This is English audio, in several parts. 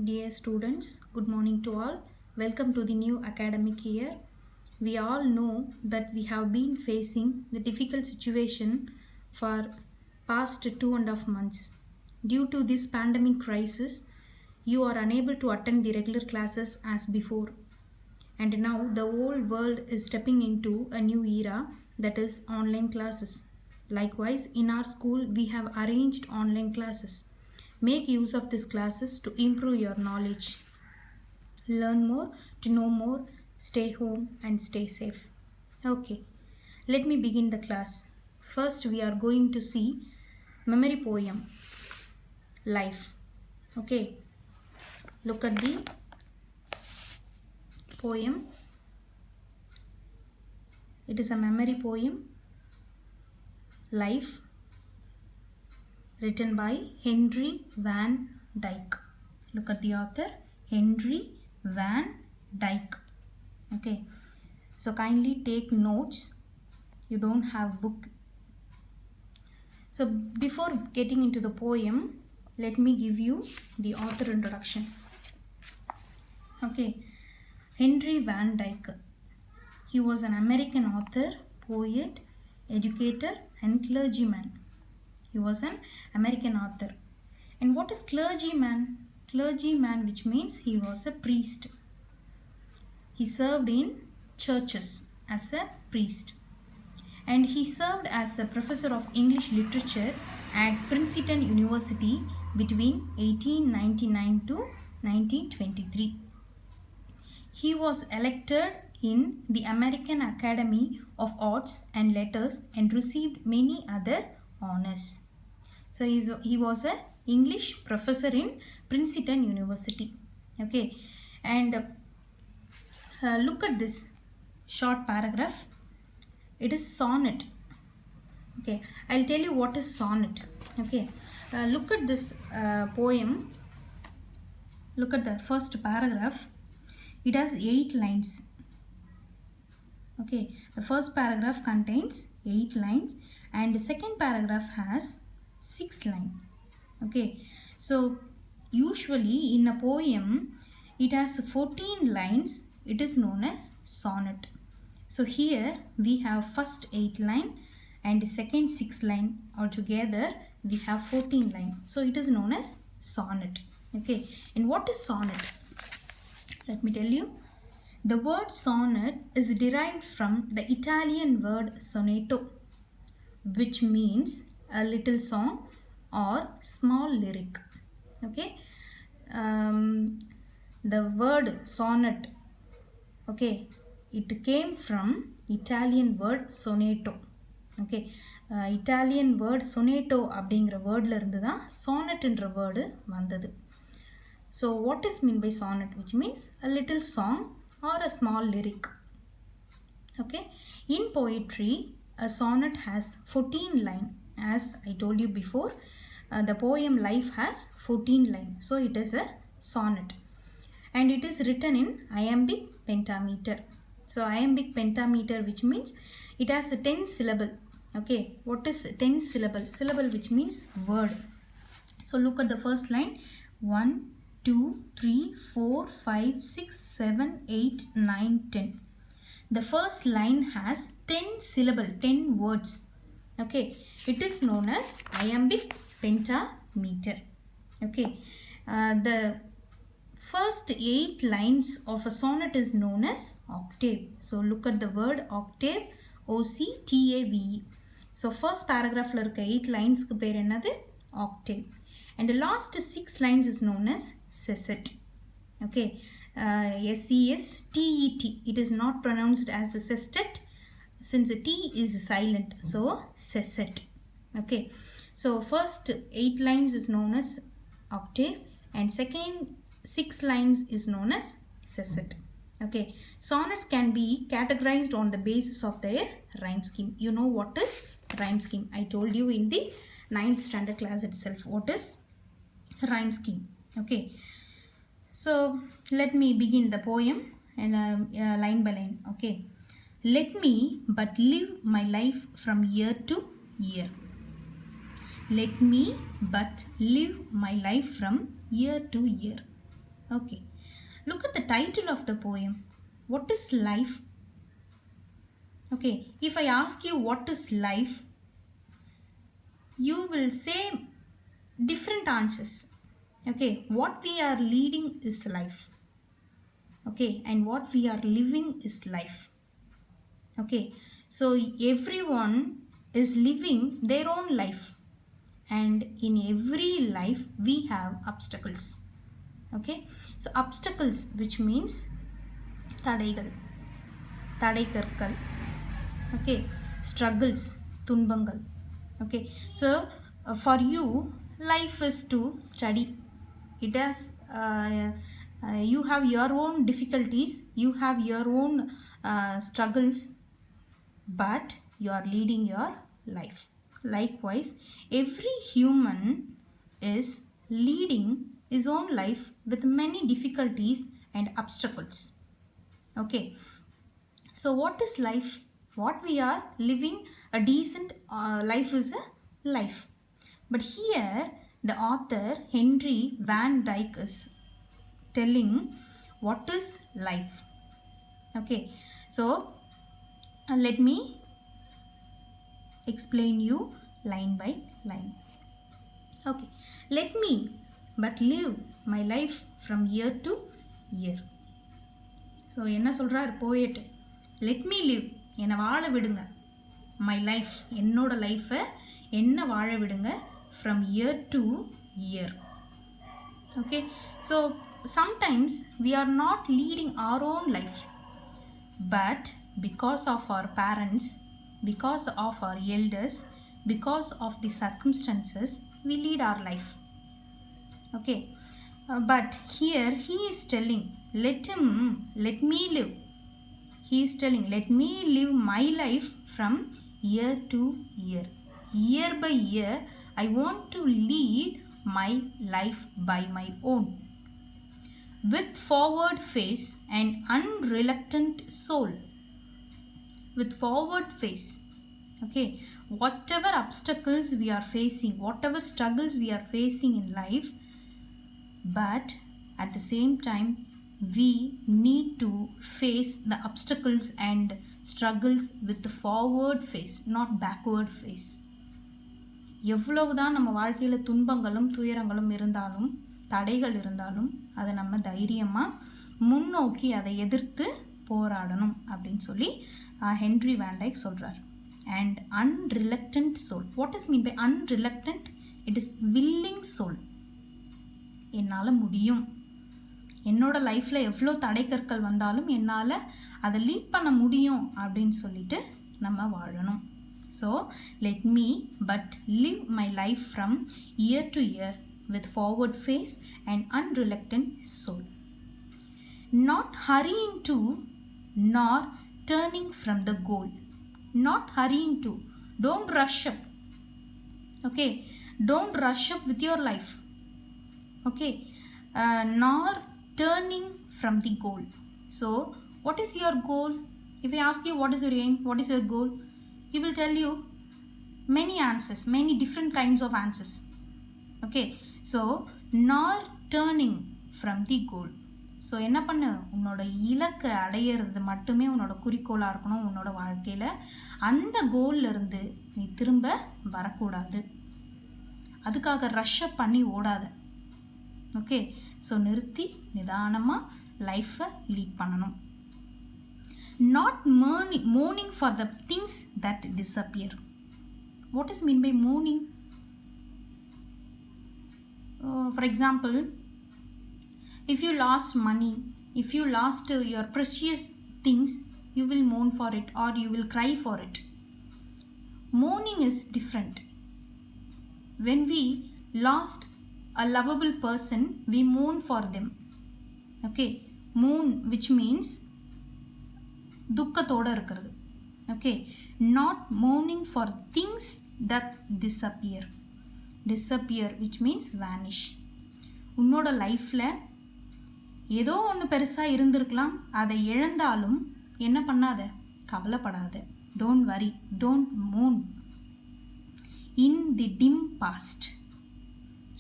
Dear students, good morning to all. Welcome to the new academic year. We all know that we have been facing the difficult situation for past 2.5 months. Due to this pandemic crisis, you are unable to attend the regular classes as before. And now the whole world is stepping into a new era, that is online classes. Likewise, in our school, we have arranged online classes. Make use of these classes to improve your knowledge. Learn more to know more. Stay home and stay safe. Okay, let me begin the class. First, we are going to see memory poem, Life. Okay, look at the poem. It is a memory poem, Life, written by Henry Van Dyke. Look at the author, Henry Van Dyke. Okay, so kindly take notes. You don't have book. So before getting into the poem, let me give you the author introduction. Okay, Henry Van Dyke. He was an American author, poet, educator and clergyman. He was an American author. And what is clergyman? Clergyman, which means he was a priest. He served in churches as a priest. And he served as a professor of English literature at Princeton University between 1899 to 1923. He was elected in the American Academy of Arts and Letters and received many other honors. So he was an English professor in Princeton University. Okay, and look at this short paragraph. It is sonnet. Okay, I'll tell you what is sonnet. Okay, look at this poem. Look at the first paragraph. It has 8 lines. Okay, the first paragraph contains 8 lines and the second paragraph has 6 lines. Okay, so usually in a poem it has 14 lines. It is known as sonnet. So here we have first 8 line and the second 6 line. Altogether we have 14 line. So it is known as sonnet. Okay, and what is sonnet? Let me tell you. The word sonnet is derived from the Italian word sonetto, which means a little song or small lyric. Okay, the word sonnet, okay, it came from Italian word sonetto. Okay, Italian word sonetto அப்படிங்கிற வேர்டில் இருந்து தான் sonetன்ற word வந்தது. So what is meant by sonnet? Which means a little song or a small lyric. Okay, in poetry a sonnet has 14 lines. As I told you before, the poem Life has 14 lines. So it is a sonnet and it is written in iambic pentameter. So iambic pentameter, which means it has a 10 syllable. Okay, what is 10 syllable? Syllable, which means word. So look at the first line. 1, 2, 3, 4, 5, 6, 7, 8, 9, 10. The first line has 10 syllable, 10 words. Okay, it is known as iambic pentameter. Okay, the first 8 lines of a sonnet is known as octave. So look at the word octave, O-C-T-A-V-E. So first paragraph la irukka 8 lines ku per enadhu octave. And the last 6 lines is known as sestet. Okay, S-E-S-T-E-T. It is not pronounced as a sestet since the T is silent. So sestet. Okay, so first 8 lines is known as octave and second 6 lines is known as sestet. Okay, sonnets can be categorized on the basis of their rhyme scheme. You know what is rhyme scheme? I told you in the 9th standard class itself what is rhyme scheme. Okay, so let me begin the poem and line by line. Okay, let me but live my life from year to year. Let me but live my life from year to year. Okay, look at the title of the poem. What is life? Okay, if I ask you what is life, you will say different answers. Okay, what we are leading is life. Okay, and what we are living is life. Okay, so everyone is living their own life, and in every life we have obstacles. Okay, so obstacles, which means தடைகள், தடைக்கற்கள். Okay, struggles, துன்பங்கள். Okay, so for you life is to study. It has you have your own difficulties, you have your own struggles, but you are leading your life. Likewise, every human is leading his own life with many difficulties and obstacles. Okay, so what is life? What we are living a decent life is a life. But here the author Henry Van Dyke is telling what is life. Okay, so let me explain you line by line. Okay, let me but live my life from year to year. So என்ன சொல்கிறார் poet? Let me live, என்னை வாழ விடுங்க. My life, என்னோட லைஃப்பை என்ன வாழ விடுங்க. From year to year. Okay, so sometimes we are not leading our own life, but because of our parents, because of our elders, because of the circumstances, we lead our life. Okay, but here he is telling, let me live. He is telling, let me live my life from year to year. Year by year, I want to lead my life by my own, with forward face and unreluctant soul. With forward face. Okay, whatever obstacles we are facing, whatever struggles we are facing in life, but at the same time we need to face the obstacles and struggles with the forward face, not backward face. எவ்வளவுதான் நம்ம வாழ்க்கையில் துன்பங்களும் துயரங்களும் இருந்தாலும், தடைகள் இருந்தாலும், அதை நம்ம தைரியமாக முன்னோக்கி அதை எதிர்த்து போராடணும் அப்படின்னு சொல்லி ஹென்ரி வேண்டைக் சொல்கிறார். And unreluctant soul. What is mean by unreluctant? It is willing soul. என்னால் முடியும், என்னோட லைஃப்பில் எவ்வளோ தடைக்கற்கள் வந்தாலும் என்னால் அதை லீட் பண்ண முடியும் அப்படின்னு சொல்லிட்டு நம்ம வாழணும். So let me but live my life from year to year with forward face and unreluctant soul, not hurrying to nor turning from the goal. Not hurrying to, don't rush up. Okay, don't rush up with your life. Okay, nor turning from the goal. So what is your goal? If I ask you what is your aim, what is your goal, he will tell you many answers, many different kinds of answers. Okay, so nor turning from the goal. So என்ன பண்ணு, உன்னோட இலக்கை அடையிறது மட்டுமே உன்னோட குறிக்கோளாக இருக்கணும் உன்னோட வாழ்க்கையில். அந்த கோல்லேருந்து நீ திரும்ப வரக்கூடாது, அதுக்காக ரஷ்ஷப் பண்ணி ஓடாத. ஓகே, ஸோ நிறுத்தி நிதானமாக லைஃப்பை லீட் பண்ணணும். Not mourning for the things that disappear. What is mean by mourning? For example, if you lost money, if you lost your precious things, you will mourn for it or you will cry for it. Mourning is different. When we lost a lovable person, we mourn for them. Okay, mourn, which means துக்கத்தோட இருக்கிறது. Okay, not mourning for things that disappear. Disappear, which means vanish. உன்னோட லைஃப்பில் ஏதோ ஒன்று பெருசாக இருந்திருக்கலாம், அதை இழந்தாலும் என்ன பண்ணாத, கவலைப்படாத. Don't worry, don't mourn in the dim past.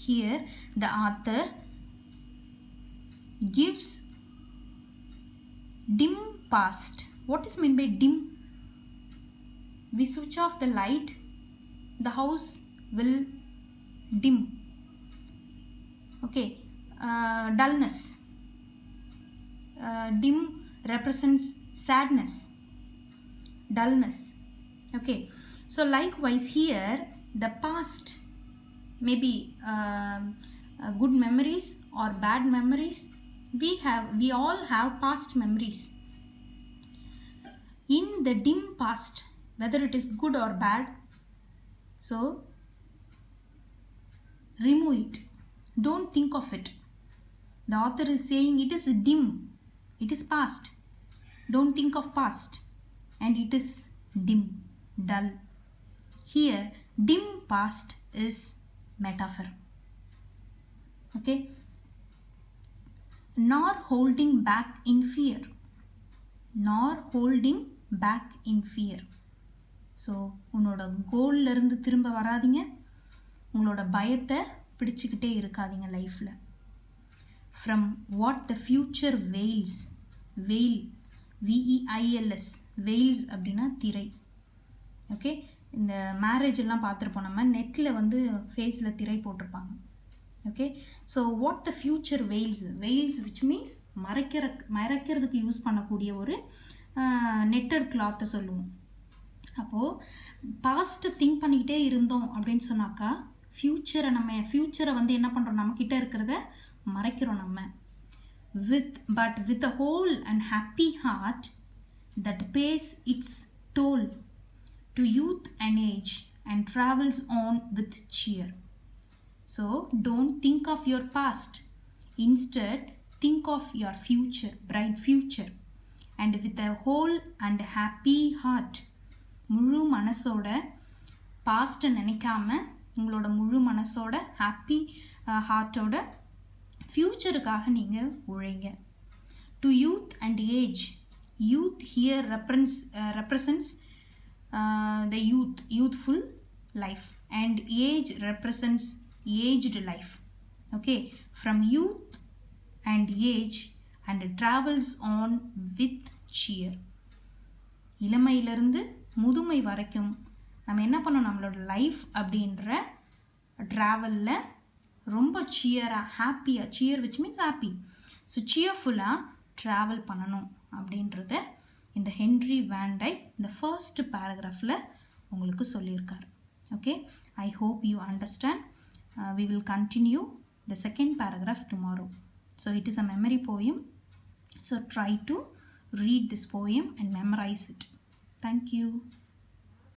Here the author gives dim past. What is meant by dim? We switch off the light, the house will dim. Okay, dullness. Dim represents sadness, dullness. Okay, so likewise here the past, maybe good memories or bad memories. We all have past memories. In the dim past, whether it is good or bad, so remove it, don't think of it. The author is saying it is dim, it is past, don't think of past, and it is dim, dull. Here dim past is metaphor. Okay, nor holding back in fear, nor holding back in fear. So உன்னோட கோல்ல இருந்து திரும்ப வராதிங்க, உங்களோட பயத்தை பிடிச்சிக்கிட்டே இருக்காதிங்க லைஃப்பில். From what the future whales, வெயில் VEILS, whales அப்படின்னா திரை. ஓகே, இந்த மேரேஜ் எல்லாம் பார்த்துருப்போம் நம்ம, நெட்டில் வந்து ஃபேஸில் திரை போட்டிருப்பாங்க. Okay, so what the future veils, veils which means மறைக்கிறதுக்கு யூஸ் பண்ணக்கூடிய ஒரு நெட்டட் கிளாத்தை சொல்லுவோம். அப்போது பாஸ்ட்டு திங்க் பண்ணிக்கிட்டே இருந்தோம் அப்படின்னு சொன்னாக்கா ஃப்யூச்சரை வந்து என்ன பண்ணுறோம், நம்மக்கிட்ட இருக்கிறத மறைக்கிறோம் நம்ம. With a whole and happy heart that pays its toll to youth and age and travels on with cheer. So don't think of your past, instead think of your future, bright future, and with a whole and happy heart, முழு மனசோட பாஸ்ட்டை நினைக்காம உங்களோட முழு மனசோட happy ஹார்ட்டோட ஃப்யூச்சருக்காக நீங்கள் உழைங்க. To youth and age, youth here represents the youthful life, and age represents aged life. Okay, from youth and age and travels on with cheer. இளமையிலிருந்து முதுமை வரைக்கும் நம்ம என்ன பண்ணோம், நம்மளோட லைஃப் அப்படின்ற ட்ராவலில் ரொம்ப சியராக ஹாப்பியாக, cheer which means happy, so சியர்ஃபுல்லாக ட்ராவல் பண்ணணும் அப்படின்றத இந்த ஹென்ரி வேன் டைக் இந்த ஃபர்ஸ்ட் பேராகிராஃபில் உங்களுக்கு சொல்லியிருக்காரு. Okay, I hope you understand. We will continue the second paragraph tomorrow. So it is a memory poem. So try to read this poem and memorize it. Thank you.